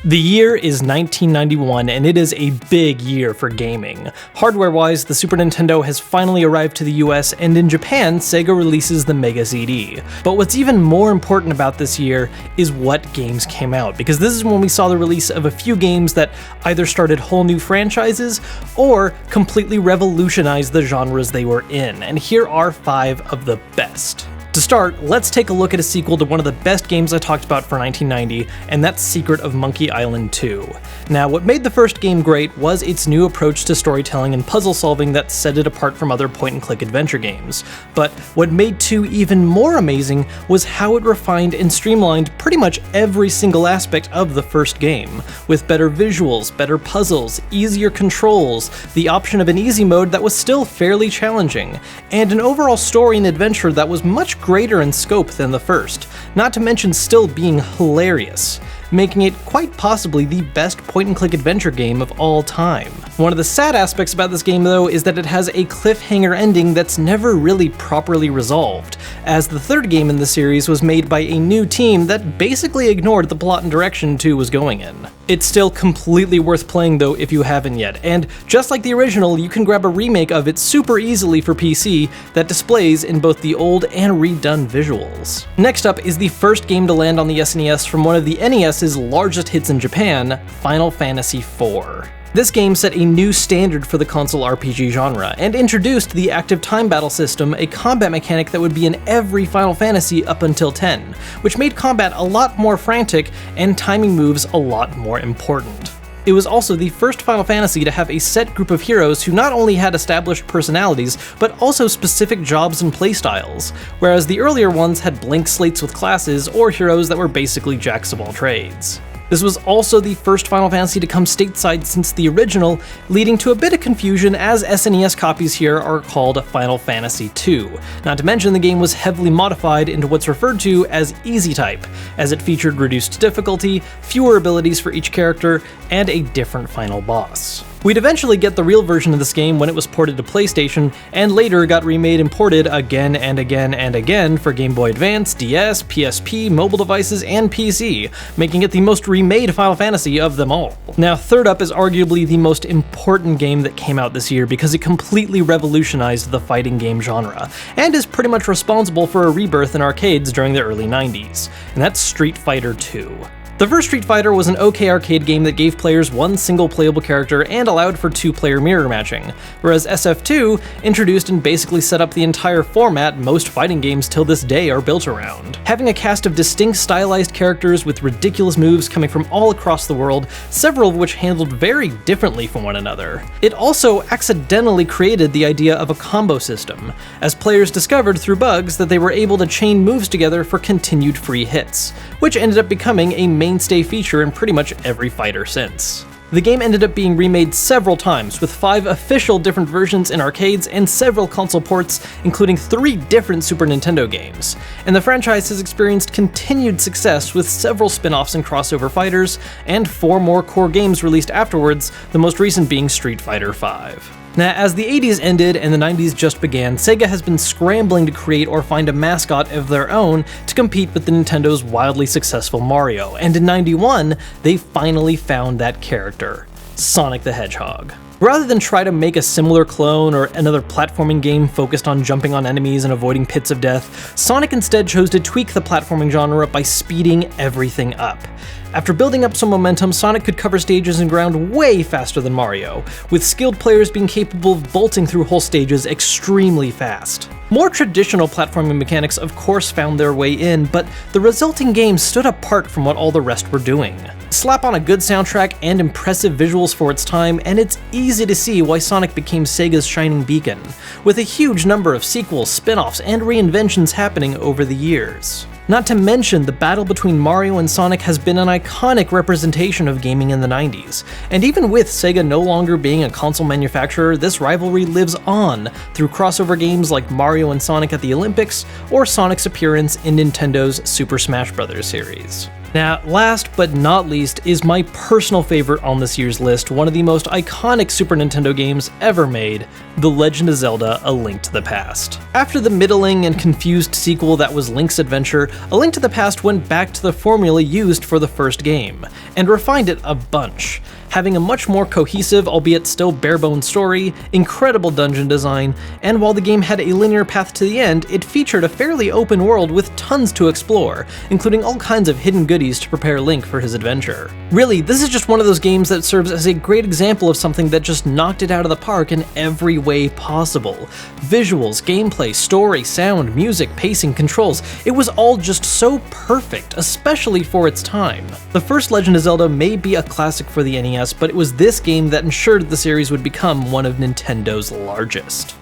The year is 1991, and it is a big year for gaming. Hardware-wise, the Super Nintendo has finally arrived to the US, and in Japan, Sega releases the Mega CD. But what's even more important about this year is what games came out, because this is when we saw the release of a few games that either started whole new franchises, or completely revolutionized the genres they were in, and here are 5 of the best. To start, let's take a look at a sequel to one of the best games I talked about for 1990, and that's Secret of Monkey Island 2. Now, what made the first game great was its new approach to storytelling and puzzle solving that set it apart from other point-and-click adventure games. But what made 2 even more amazing was how it refined and streamlined pretty much every single aspect of the first game, with better visuals, better puzzles, easier controls, the option of an easy mode that was still fairly challenging, and an overall story and adventure that was much greater in scope than the first, not to mention still being hilarious, making it quite possibly the best point-and-click adventure game of all time. One of the sad aspects about this game, though, is that it has a cliffhanger ending that's never really properly resolved, as the third game in the series was made by a new team that basically ignored the plot and direction 2 was going in. It's still completely worth playing, though, if you haven't yet, and just like the original, you can grab a remake of it super easily for PC that displays in both the old and redone visuals. Next up is the first game to land on the SNES from one of the NES's largest hits in Japan, Final Fantasy IV. This game set a new standard for the console RPG genre, and introduced the active time battle system, a combat mechanic that would be in every Final Fantasy up until 10, which made combat a lot more frantic and timing moves a lot more important. It was also the first Final Fantasy to have a set group of heroes who not only had established personalities, but also specific jobs and playstyles, whereas the earlier ones had blank slates with classes or heroes that were basically jacks of all trades. This was also the first Final Fantasy to come stateside since the original, leading to a bit of confusion as SNES copies here are called Final Fantasy II. Not to mention the game was heavily modified into what's referred to as Easy Type, as it featured reduced difficulty, fewer abilities for each character, and a different final boss. We'd eventually get the real version of this game when it was ported to PlayStation, and later got remade and ported again and again and again for Game Boy Advance, DS, PSP, mobile devices, and PC, making it the most remade Final Fantasy of them all. Now, third up is arguably the most important game that came out this year because it completely revolutionized the fighting game genre, and is pretty much responsible for a rebirth in arcades during the early 90s, and that's Street Fighter II. The first Street Fighter was an okay arcade game that gave players one single playable character and allowed for 2-player mirror matching, whereas SF2 introduced and basically set up the entire format most fighting games till this day are built around. Having a cast of distinct stylized characters with ridiculous moves coming from all across the world, several of which handled very differently from one another. It also accidentally created the idea of a combo system, as players discovered through bugs that they were able to chain moves together for continued free hits, which ended up becoming a mainstay feature in pretty much every fighter since. The game ended up being remade several times, with 5 official different versions in arcades and several console ports, including 3 different Super Nintendo games. And the franchise has experienced continued success with several spin-offs and crossover fighters, and 4 more core games released afterwards, the most recent being Street Fighter V. Now, as the 80s ended and the 90s just began, Sega has been scrambling to create or find a mascot of their own to compete with the Nintendo's wildly successful Mario, and in '91, they finally found that character, Sonic the Hedgehog. Rather than try to make a similar clone or another platforming game focused on jumping on enemies and avoiding pits of death, Sonic instead chose to tweak the platforming genre by speeding everything up. After building up some momentum, Sonic could cover stages and ground way faster than Mario, with skilled players being capable of bolting through whole stages extremely fast. More traditional platforming mechanics of course found their way in, but the resulting game stood apart from what all the rest were doing. Slap on a good soundtrack and impressive visuals for its time, and it's easy to see why Sonic became Sega's shining beacon, with a huge number of sequels, spin-offs, and reinventions happening over the years. Not to mention, the battle between Mario and Sonic has been an iconic representation of gaming in the 90s, and even with Sega no longer being a console manufacturer, this rivalry lives on through crossover games like Mario and Sonic at the Olympics, or Sonic's appearance in Nintendo's Super Smash Bros. Series. Now, last but not least is my personal favorite on this year's list, one of the most iconic Super Nintendo games ever made, The Legend of Zelda: A Link to the Past. After the middling and confused sequel that was Link's Adventure, A Link to the Past went back to the formula used for the first game, and refined it a bunch, having a much more cohesive, albeit still bare-bones story, incredible dungeon design, and while the game had a linear path to the end, it featured a fairly open world with tons to explore, including all kinds of hidden goodies to prepare Link for his adventure. Really, this is just one of those games that serves as a great example of something that just knocked it out of the park in every way possible. Visuals, gameplay, story, sound, music, pacing, controls, it was all just so perfect, especially for its time. The first Legend of Zelda may be a classic for the NES, but it was this game that ensured the series would become one of Nintendo's largest.